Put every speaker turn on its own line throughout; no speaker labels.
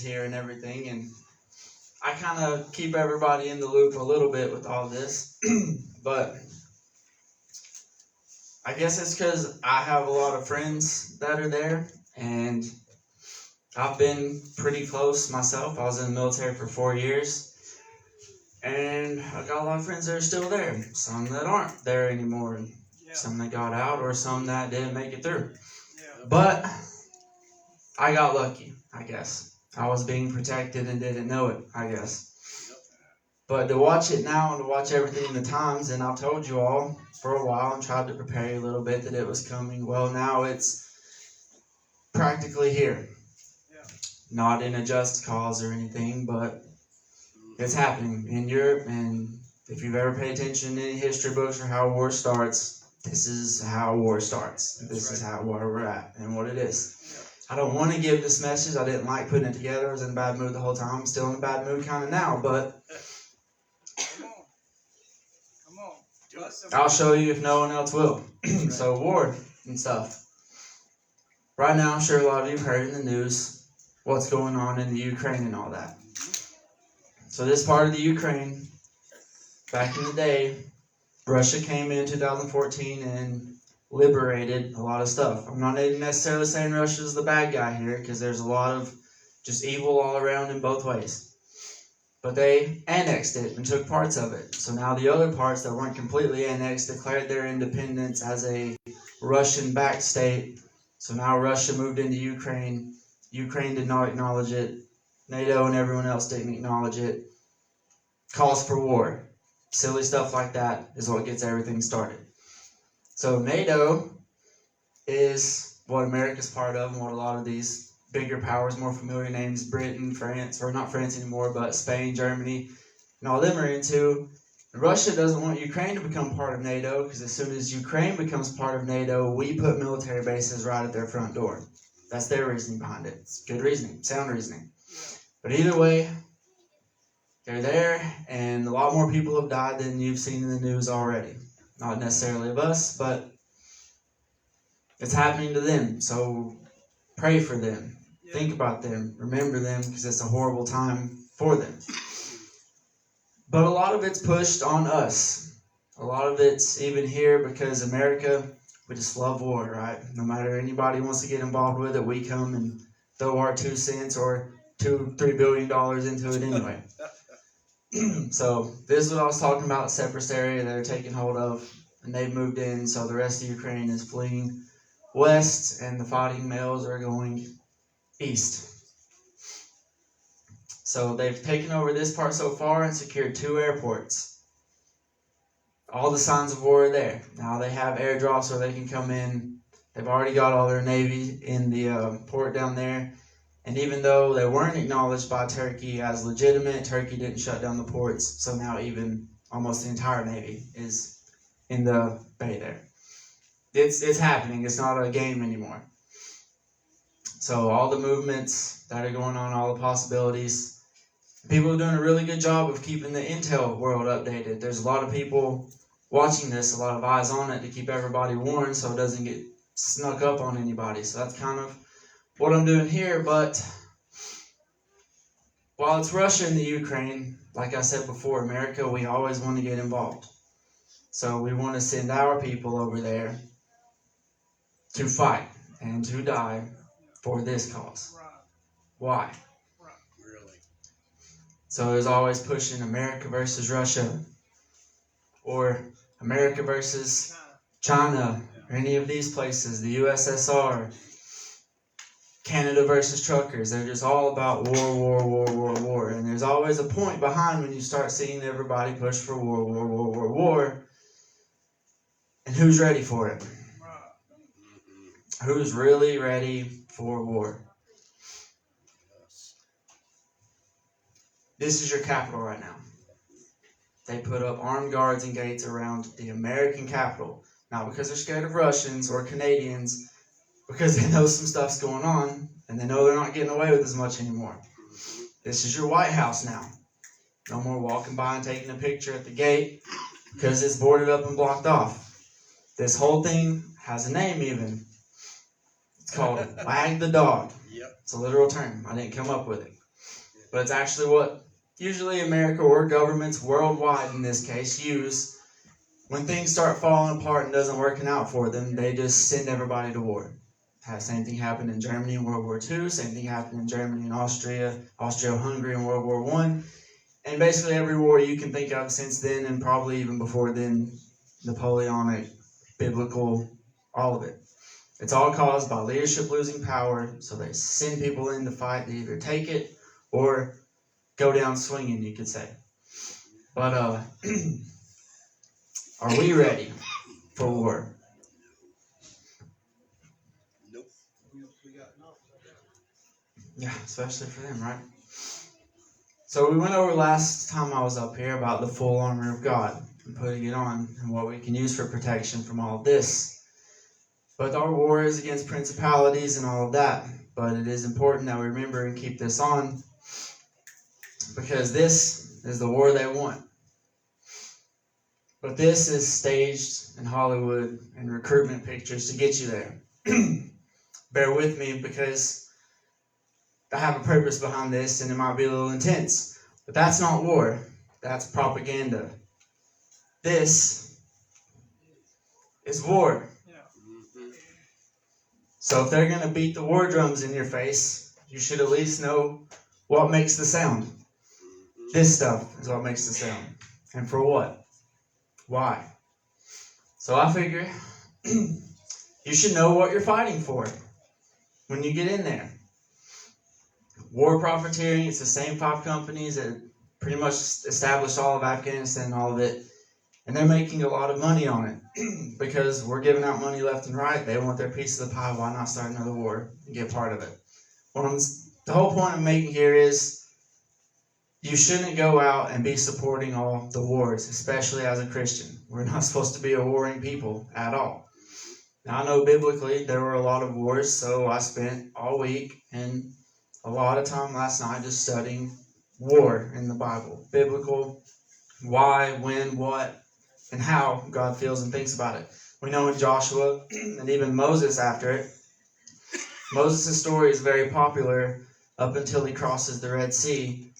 here and everything, and I kind of keep everybody in the loop a little bit with all this, but I guess it's because I have a lot of friends that are there, and I've been pretty close myself. I was in the military for 4 years, and I got a lot of friends that are still there. Some that aren't there anymore, some that got out, or some that didn't make it through. But I got lucky, I guess. I was being protected and didn't know it, I guess. But to watch it now and to watch everything in the times, and I've told you all for a while and tried to prepare you a little bit that it was coming. Well, now it's practically here. Not in a just cause or anything, but it's happening in Europe. And if you've ever paid attention in any history books or how war starts, this is how war starts. This is how where we're at and what it is. I don't want to give this message. I didn't like putting it together. I was in a bad mood the whole time. I'm still in a bad mood kind of now, but come on. I'll show you if no one else will. So war and stuff. Right now, I'm sure a lot of you have heard in the news what's going on in the Ukraine and all that. So this part of the Ukraine, back in the day, Russia came in 2014 and liberated a lot of stuff. I'm not necessarily saying Russia's the bad guy here, because there's a lot of just evil all around in both ways. But they annexed it and took parts of it. So now the other parts that weren't completely annexed declared their independence as a Russian-backed state. So now Russia moved into Ukraine. Ukraine did not acknowledge it. NATO and everyone else didn't acknowledge it. Calls for war. Silly stuff like that is what gets everything started. So NATO is what America's part of, and what a lot of these bigger powers, more familiar names, Britain, France, or not France anymore, but Spain, Germany, and all them are into. Russia doesn't want Ukraine to become part of NATO, because as soon as Ukraine becomes part of NATO, we put military bases right at their front door. That's their reasoning behind it. It's good reasoning, sound reasoning. But either way, they're there, and a lot more people have died than you've seen in the news already. Not necessarily of us, but it's happening to them. So pray for them. Think about them. Remember them, because it's a horrible time for them. But a lot of it's pushed on us. A lot of it's even here because America, we just love war, right? No matter anybody wants to get involved with it, we come and throw our 2 cents or $2-3 billion into it anyway. So this is what I was talking about, separate area they're taking hold of, and they've moved in, so the rest of Ukraine is fleeing west, and the fighting males are going east. So they've taken over this part so far and secured 2 airports. All the signs of war are there. Now they have airdrops where they can come in. They've already got all their Navy in the port down there. And even though they weren't acknowledged by Turkey as legitimate, Turkey didn't shut down the ports. So now even almost the entire Navy is in the bay there. It's happening. It's not a game anymore. So all the movements that are going on, all the possibilities, people are doing a really good job of keeping the intel world updated. There's a lot of people watching this, a lot of eyes on it to keep everybody warned so it doesn't get snuck up on anybody. So that's kind of what I'm doing here. But while it's Russia and the Ukraine, like I said before, America, we always want to get involved. So we want to send our people over there to fight and to die for this cause. Why?
Really?
So there's always pushing America versus Russia, or America versus China, or any of these places, the USSR, Canada versus truckers. They're just all about war. And there's always a point behind when you start seeing everybody push for war. And who's ready for it? Who's really ready for war? This is your capital right now. They put up armed guards and gates around the American capital. Not because they're scared of Russians or Canadians, because they know some stuff's going on, and they know they're not getting away with as much anymore. This is your White House now. No more walking by and taking a picture at the gate, because it's boarded up and blocked off. This whole thing has a name even. It's called Wag the Dog.
Yep.
It's a literal term. I didn't come up with it. but it's actually what usually America or governments worldwide in this case use. When things start falling apart and doesn't working out for them, they just send everybody to war. Same thing happened in Germany in World War II. Same thing happened in Germany and Austria-Hungary in World War I. And basically every war you can think of since then, and probably even before then, Napoleonic, biblical, all of it. It's all caused by leadership losing power, so they send people in to fight to either take it or go down swinging, you could say. But are we ready for war?
Nope.
Yeah, especially for them, right? So we went over last time I was up here about the full armor of God and putting it on and what we can use for protection from all of this. But our war is against principalities and all of that. But it is important that we remember and keep this on, because this is the war they want. But this is staged in Hollywood and recruitment pictures to get you there. Bear with me, because I have a purpose behind this, and it might be a little intense. But that's not war. That's propaganda. This is war. So if they're going to beat the war drums in your face, you should at least know what makes the sound. This stuff is what makes the sound. And for what? Why? So I figure you should know what you're fighting for when you get in there. War profiteering, it's the same 5 companies that pretty much established all of Afghanistan and all of it. And they're making a lot of money on it because we're giving out money left and right. They want their piece of the pie. Why not start another war and get part of it? The whole point I'm making here is you shouldn't go out and be supporting all the wars, especially as a Christian. We're not supposed to be a warring people at all. Now, I know biblically there were a lot of wars, so I spent all week and a lot of time last night just studying war in the Bible. Biblical, why, when, what, and how God feels and thinks about it. We know in Joshua, and even Moses after it, Moses' story is very popular up until he crosses the Red Sea,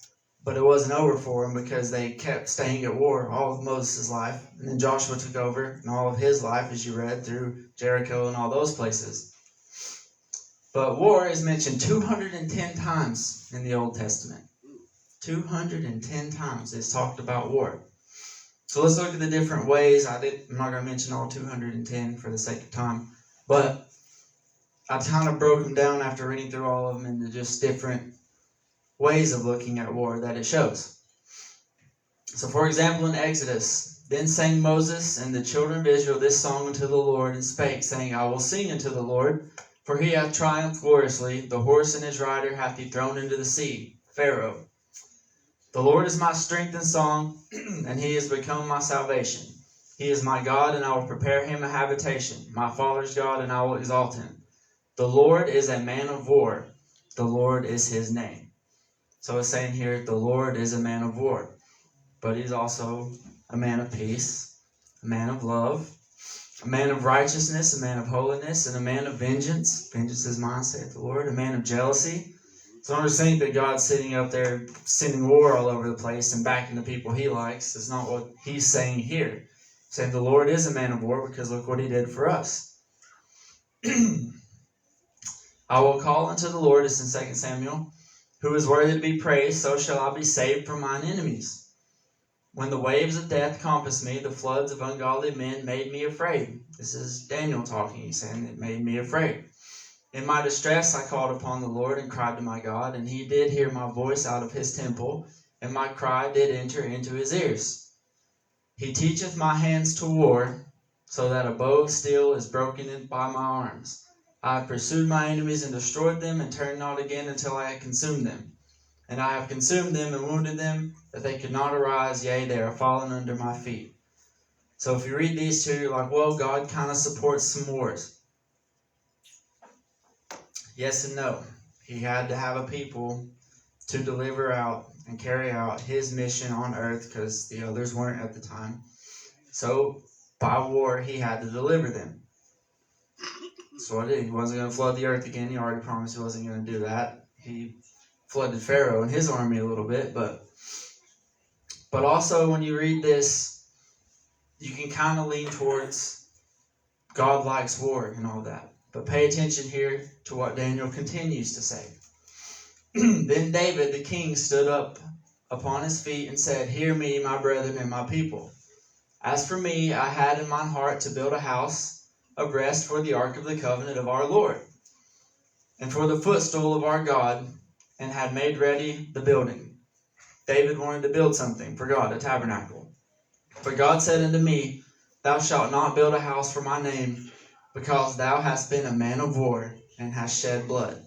but it wasn't over for him because they kept staying at war all of Moses' life. And then Joshua took over and all of his life, as you read through Jericho and all those places. But war is mentioned 210 times in the Old Testament. 210 times it's talked about war. So let's look at the different ways. I'm not going to mention all 210 for the sake of time, but I kind of broke them down after reading through all of them into just different ways of looking at war that it shows. So for example, in Exodus, then sang Moses and the children of Israel this song unto the Lord, and spake, saying, I will sing unto the Lord, for he hath triumphed gloriously. The horse and his rider hath he thrown into the sea, Pharaoh. The Lord is my strength and song, and he is become my salvation. He is my God, and I will prepare him a habitation, my father's God, and I will exalt him. The Lord is a man of war. The Lord is his name. So it's saying here, the Lord is a man of war, but he's also a man of peace, a man of love, a man of righteousness, a man of holiness, and a man of vengeance. Vengeance is mine, saith the Lord. A man of jealousy. So don't just think that God's sitting up there sending war all over the place and backing the people he likes. It's not what he's saying here. He's saying the Lord is a man of war because look what he did for us. I will call unto the Lord, it's in 2 Samuel, who is worthy to be praised, so shall I be saved from mine enemies. When the waves of death compassed me, the floods of ungodly men made me afraid. This is Daniel talking. He's saying it made me afraid. In my distress I called upon the Lord and cried to my God, and he did hear my voice out of his temple, and my cry did enter into his ears. He teacheth my hands to war, so that a bow of steel is broken in by my arms. I have pursued my enemies and destroyed them, and turned not again until I had consumed them. And I have consumed them and wounded them, that they could not arise, yea, they are fallen under my feet. So if you read these two, you're like, well, God kind of supports some wars. Yes and no. He had to have a people to deliver out and carry out his mission on earth because the others weren't at the time. So by war, he had to deliver them. So what did he? He wasn't going to flood the earth again. He already promised he wasn't going to do that. He flooded Pharaoh and his army a little bit, but also when you read this, you can kind of lean towards God likes war and all that. But pay attention here to what Daniel continues to say. Then David the king stood up upon his feet and said, "Hear me, my brethren and my people. As for me, I had in my heart to build a house of rest for the ark of the covenant of our Lord, and for the footstool of our God, and had made ready the building." David wanted to build something for God, a tabernacle. But God said unto me, "Thou shalt not build a house for my name, because thou hast been a man of war, and hast shed blood."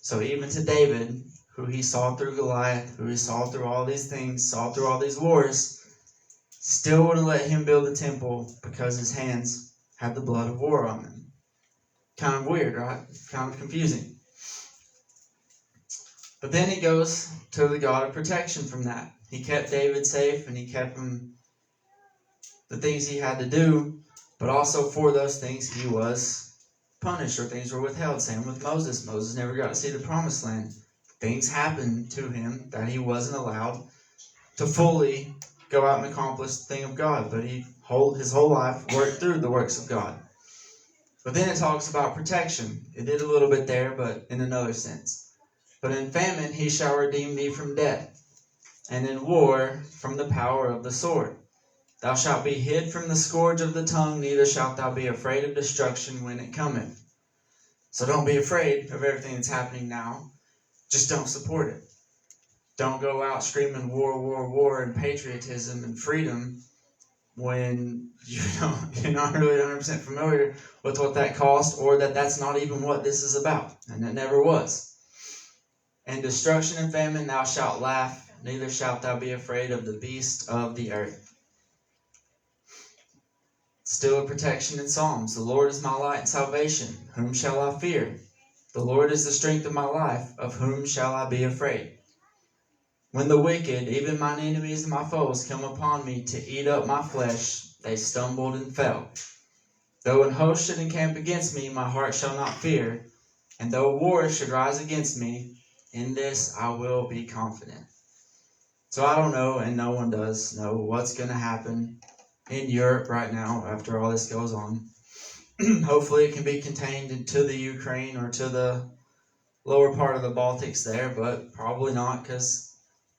So even to David, who he saw through Goliath, who he saw through all these things, saw through all these wars, still wouldn't let him build the temple because his hands had the blood of war on them. Kind of weird, right? Kind of confusing. But then he goes to the God of protection from that. He kept David safe, and he kept him the things he had to do, but also for those things he was punished, or things were withheld. Same with Moses. Moses never got to see the promised land. Things happened to him that he wasn't allowed to fully go out and accomplish the thing of God, but his whole life worked through the works of God. But then it talks about protection. It did a little bit there, but in another sense. But in famine he shall redeem thee from death, and in war from the power of the sword. Thou shalt be hid from the scourge of the tongue, neither shalt thou be afraid of destruction when it cometh. So don't be afraid of everything that's happening now. Just don't support it. Don't go out screaming war, war, war, and patriotism and freedom when you're not really 100% familiar with what that cost, or that's not even what this is about. And it never was. In destruction and famine thou shalt laugh, neither shalt thou be afraid of the beast of the earth. Still a protection in Psalms. The Lord is my light and salvation. Whom shall I fear? The Lord is the strength of my life. Of whom shall I be afraid? When the wicked, even mine enemies and my foes, come upon me to eat up my flesh, they stumbled and fell. Though an host should encamp against me, my heart shall not fear. And though war should rise against me, in this I will be confident. So I don't know, and no one does know what's going to happen in Europe right now after all this goes on. Hopefully it can be contained to the Ukraine or to the lower part of the Baltics there, but probably not, because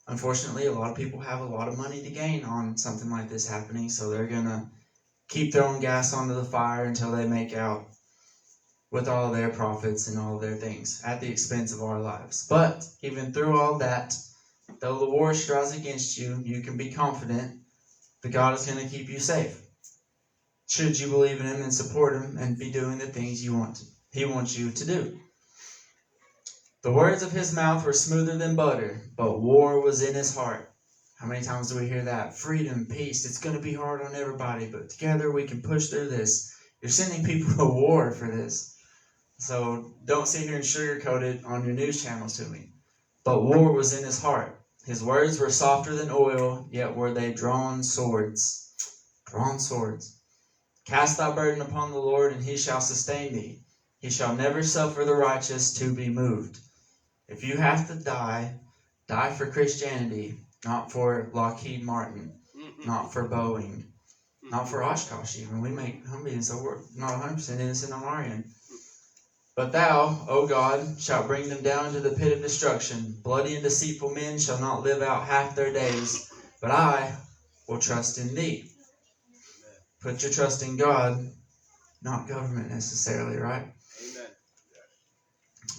unfortunately a lot of people have a lot of money to gain on something like this happening, so they're going to keep throwing gas onto the fire until they make out with all of their profits and all of their things at the expense of our lives. But even through all that, though the war should rise against you, you can be confident that God is going to keep you safe. Should you believe in Him and support Him and be doing the things He wants you to do. The words of His mouth were smoother than butter, but war was in His heart. How many times do we hear that? Freedom, peace. It's going to be hard on everybody, but together we can push through this. You're sending people to war for this. So don't sit here and sugarcoat it on your news channels to me. But war was in His heart. His words were softer than oil, yet were they drawn swords. Drawn swords. Cast thy burden upon the Lord, and He shall sustain thee. He shall never suffer the righteous to be moved. If you have to die, die for Christianity, not for Lockheed Martin, not for Boeing, not for Oshkosh even. We make Humvees, so we're not 100% innocent on our end. But thou, O God, shalt bring them down into the pit of destruction. Bloody and deceitful men shall not live out half their days, but I will trust in thee. Put your trust in God, not government necessarily, right?
Amen.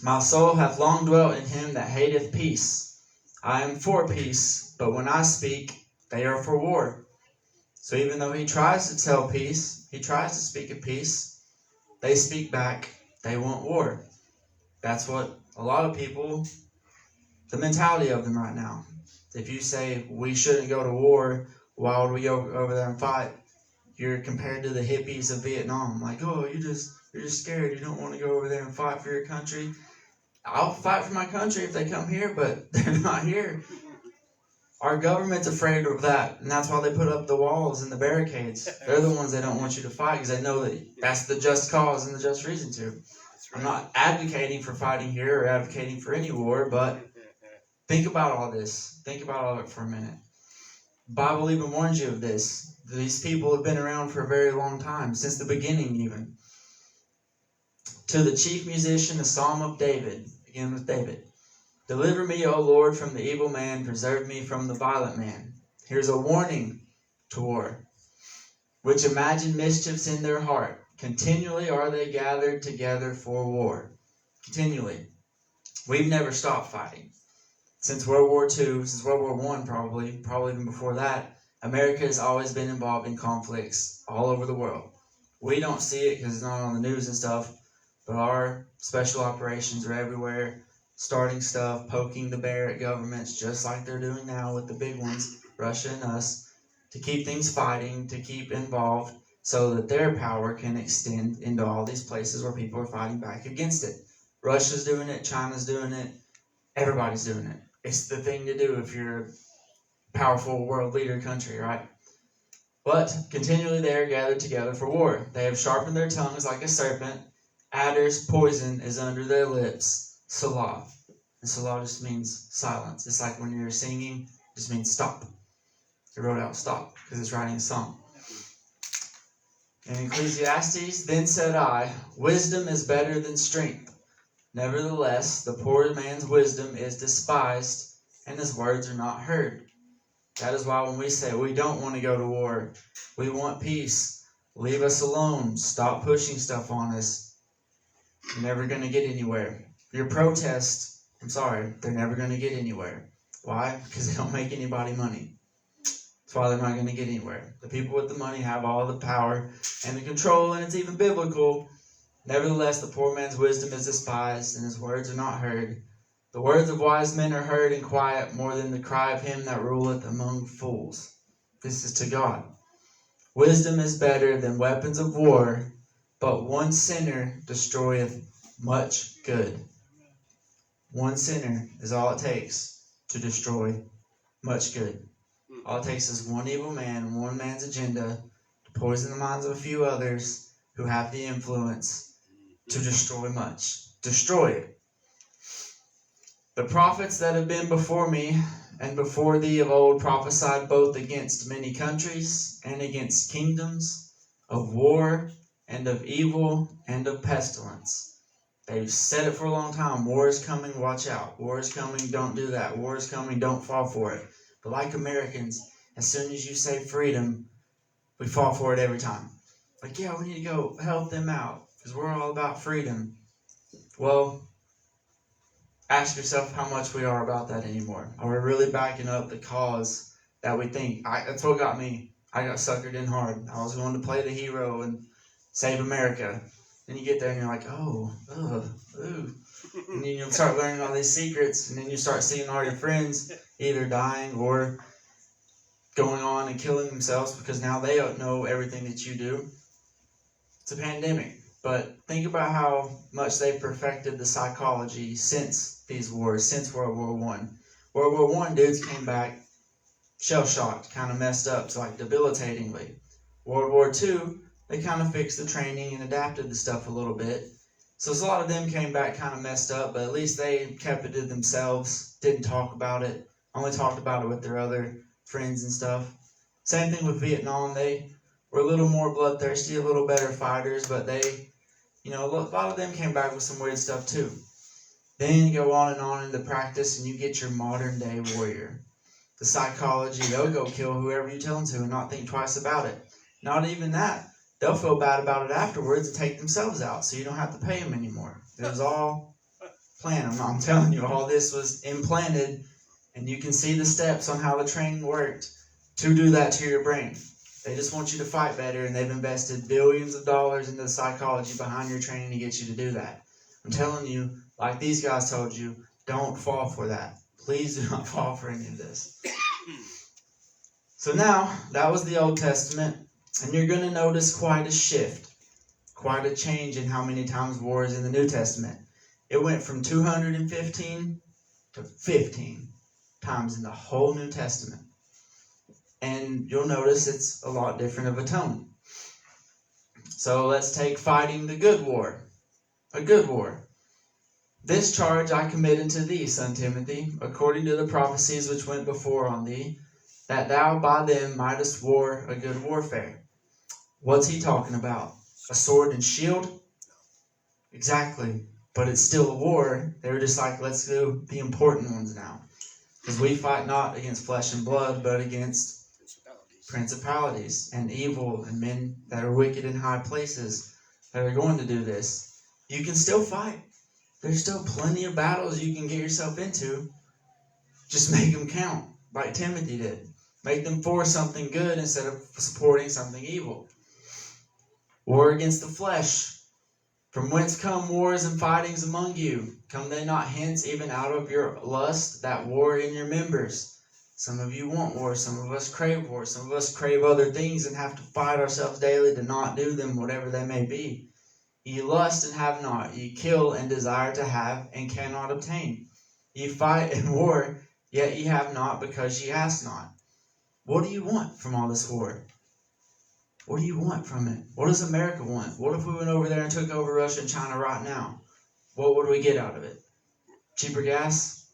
My soul hath long dwelt in him that hateth peace. I am for peace, but when I speak, they are for war. So even though he tries to tell peace, he tries to speak of peace, they speak back, they want war. That's what a lot of people, the mentality of them right now. If you say we shouldn't go to war, why would we go over there and fight? You're compared to the hippies of Vietnam. Like, oh, you're just scared. You don't want to go over there and fight for your country. I'll fight for my country if they come here, but they're not here. Our government's afraid of that, and that's why they put up the walls and the barricades. They're the ones they don't want you to fight because they know that that's the just cause and the just reason to. I'm not advocating for fighting here or advocating for any war, but Think about all this. Think about all of it for a minute. The Bible even warns you of this. These people have been around for a very long time, since the beginning even. To the chief musician, a psalm of David. Begin with David. Deliver me, O Lord, from the evil man. Preserve me from the violent man. Here's a warning to war, which imagine mischiefs in their heart. Continually are they gathered together for war. Continually. We've never stopped fighting. Since World War II, since World War I probably even before that, America has always been involved in conflicts all over the world. We don't see it because it's not on the news and stuff, but our special operations are everywhere, starting stuff, poking the bear at governments, just like they're doing now with the big ones, Russia and us, to keep things fighting, to keep involved, so that their power can extend into all these places where people are fighting back against it. Russia's doing it, China's doing it, everybody's doing it. It's the thing to do if you're a powerful world leader country, right? But continually they are gathered together for war. They have sharpened their tongues like a serpent. Adder's poison is under their lips. Salah. And Salah just means silence. It's like when you're singing, it just means stop. They wrote out stop because it's writing a song. In Ecclesiastes, then said I, wisdom is better than strength. Nevertheless, the poor man's wisdom is despised, and his words are not heard. That is why when we say we don't want to go to war, we want peace, leave us alone, stop pushing stuff on us, you're never going to get anywhere. Your protests, I'm sorry, they're never going to get anywhere. Why? Because they don't make anybody money. That's why they're not going to get anywhere. The people with the money have all the power and the control, and it's even biblical. Nevertheless, the poor man's wisdom is despised, and his words are not heard. The words of wise men are heard in quiet more than the cry of him that ruleth among fools. This is to God. Wisdom is better than weapons of war, but one sinner destroyeth much good. One sinner is all it takes to destroy much good. All it takes is one evil man, one man's agenda to poison the minds of a few others who have the influence to destroy much. Destroy it. The prophets that have been before me and before thee of old prophesied both against many countries and against kingdoms, of war and of evil and of pestilence. They've said it for a long time. War is coming, watch out. War is coming, don't do that. War is coming, don't fall for it. But like Americans, as soon as you say freedom, we fall for it every time. Like, yeah, we need to go help them out because we're all about freedom. Well, ask yourself how much we are about that anymore. Are we really backing up the cause that we think? That's what got me. I got suckered in hard. I was going to play the hero and save America. Then you get there and you're like, oh, ooh. And then you'll start learning all these secrets, and then you start seeing all your friends either dying or going on and killing themselves because now they don't know everything that you do. It's a pandemic. But think about how much they've perfected the psychology since these wars, since World War I. World War I, dudes came back shell-shocked, kind of messed up, to like debilitatingly. World War II, they kind of fixed the training and adapted the stuff a little bit. So a lot of them came back kind of messed up, but at least they kept it to themselves, didn't talk about it, only talked about it with their other friends and stuff. Same thing with Vietnam. They were a little more bloodthirsty, a little better fighters, but they, a lot of them came back with some weird stuff too. Then you go on in the practice and you get your modern day warrior. The psychology, they'll go kill whoever you tell them to and not think twice about it. Not even that. They'll feel bad about it afterwards and take themselves out so you don't have to pay them anymore. It was all planned. I'm telling you, all this was implanted, and you can see the steps on how the training worked to do that to your brain. They just want you to fight better, and they've invested billions of dollars into the psychology behind your training to get you to do that. I'm telling you, like these guys told you, don't fall for that. Please do not fall for any of this. So now, that was the Old Testament, and you're going to notice quite a shift, quite a change in how many times war is in the New Testament. It went from 215 to 15 times in the whole New Testament. And you'll notice it's a lot different of a tone. So let's take fighting the good war. A good war. This charge I commit unto thee, son Timothy, according to the prophecies which went before on thee, that thou by them mightest war a good warfare. What's he talking about? A sword and shield? Exactly. But it's still a war. They were just like, let's do the important ones now. Because we fight not against flesh and blood, but against principalities and evil and men that are wicked in high places that are going to do this. You can still fight. There's still plenty of battles you can get yourself into. Just make them count, like Timothy did. Make them for something good instead of supporting something evil. War against the flesh. From whence come wars and fightings among you? Come they not hence even out of your lust that war in your members? Some of you want war, some of us crave war, some of us crave other things and have to fight ourselves daily to not do them, whatever they may be. Ye lust and have not, ye kill and desire to have and cannot obtain. Ye fight and war, yet ye have not because ye ask not. What do you want from all this war? What do you want from it? What does America want? What if we went over there and took over Russia and China right now? What would we get out of it? Cheaper gas?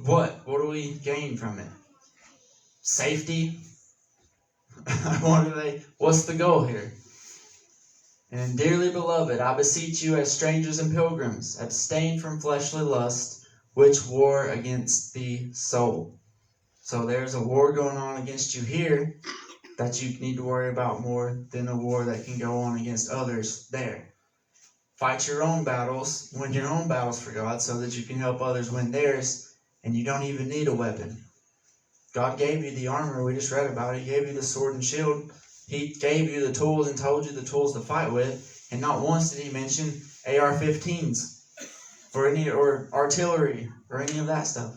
What? What do we gain from it? Safety? What's the goal here? And dearly beloved, I beseech you as strangers and pilgrims, abstain from fleshly lust, which war against the soul. So there's a war going on against you here that you need to worry about more than a war that can go on against others there. Fight your own battles, win your own battles for God so that you can help others win theirs, and you don't even need a weapon. God gave you the armor we just read about. He gave you the sword and shield. He gave you the tools and told you the tools to fight with, and not once did he mention AR-15s or artillery or any of that stuff.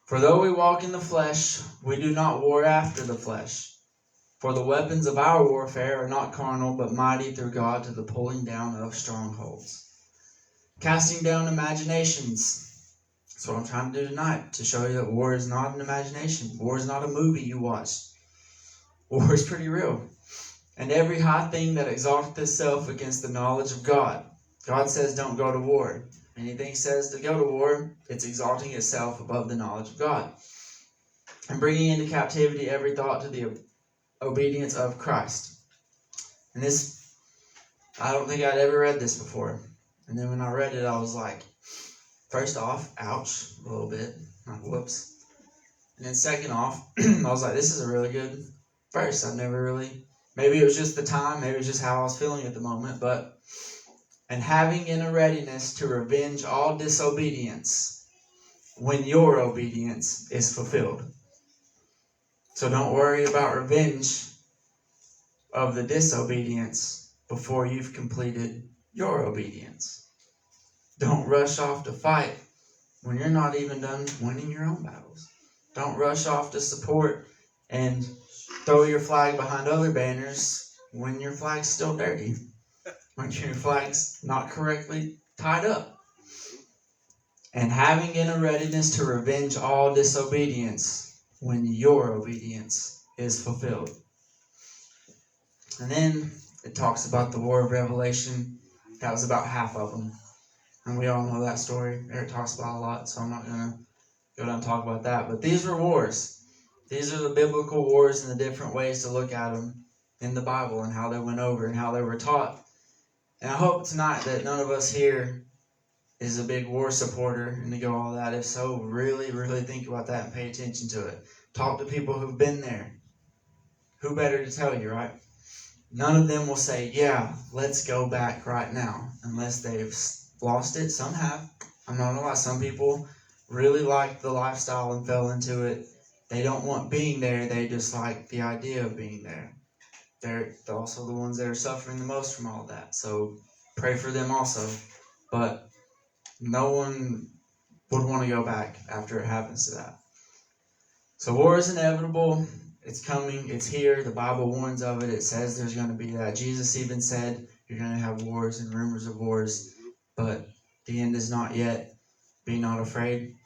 For though we walk in the flesh, we do not war after the flesh. For the weapons of our warfare are not carnal, but mighty through God to the pulling down of strongholds. Casting down imaginations. That's what I'm trying to do tonight, to show you that war is not an imagination. War is not a movie you watch. War is pretty real. And every high thing that exalteth itself against the knowledge of God. God says don't go to war. Anything says to go to war, it's exalting itself above the knowledge of God. And bringing into captivity every thought to the obedience of Christ. And this, I don't think I'd ever read this before. And then when I read it, I was like, first off, ouch, a little bit. Like, whoops. And then second off, I was like, this is a really good verse. I've never really, maybe it was just the time, maybe it was just how I was feeling at the moment, but and having in a readiness to revenge all disobedience when your obedience is fulfilled. So don't worry about revenge of the disobedience before you've completed your obedience. Don't rush off to fight when you're not even done winning your own battles. Don't rush off to support and throw your flag behind other banners when your flag's still dirty. When your flag's not correctly tied up. And having in a readiness to revenge all disobedience when your obedience is fulfilled. And then it talks about the war of Revelation. That was about half of them. And we all know that story. Eric talks about it a lot, so I'm not going to go down and talk about that. But these were wars. These are the biblical wars and the different ways to look at them in the Bible and how they went over and how they were taught. And I hope tonight that none of us here is a big war supporter and to go all that. If so, really, really think about that and pay attention to it. Talk to people who've been there. Who better to tell you, right? None of them will say, yeah, let's go back right now, unless they've lost it. Some have. I'm not gonna lie. Some people really like the lifestyle and fell into it. They don't want being there. They just like the idea of being there. They're also the ones that are suffering the most from all that. So pray for them also. But no one would want to go back after it happens to that. So war is inevitable. It's coming. It's here. The Bible warns of it. It says there's going to be that. Jesus even said you're going to have wars and rumors of wars. But the end is not yet. Be not afraid.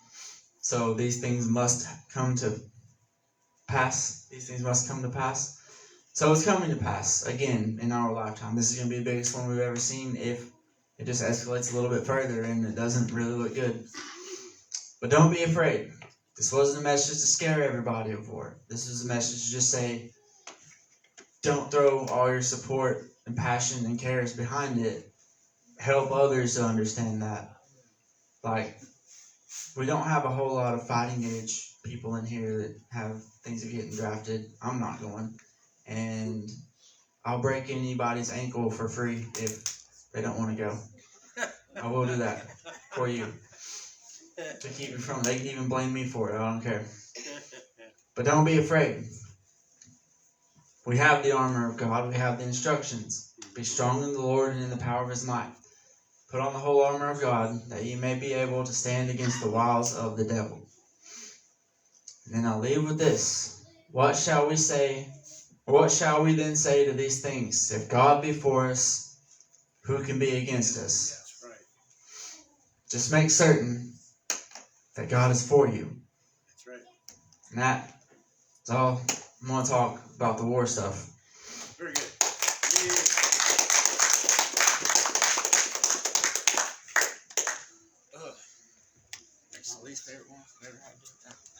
So these things must come to pass. These things must come to pass. So it's coming to pass again in our lifetime. This is going to be the biggest one we've ever seen, if it just escalates a little bit further and it doesn't really look good. But don't be afraid. This wasn't a message to scare everybody of war. This was a message to just say, don't throw all your support and passion and cares behind it. Help others to understand that. Like, we don't have a whole lot of fighting age people in here that have things of getting drafted. I'm not going. And I'll break anybody's ankle for free if they don't want to go. I will do that for you. To keep you from, they can even blame me for it. I don't care. But don't be afraid. We have the armor of God. We have the instructions. Be strong in the Lord and in the power of His might. Put on the whole armor of God, that ye may be able to stand against the wiles of the devil. And then I'll leave with this. What shall we say? What shall we then say to these things? If God be for us, who can be against us?
That's right.
Just make certain that God is for you.
That's right.
And that's all I'm going to talk about the war stuff.
Very good. That's the least favorite one I've ever had to do.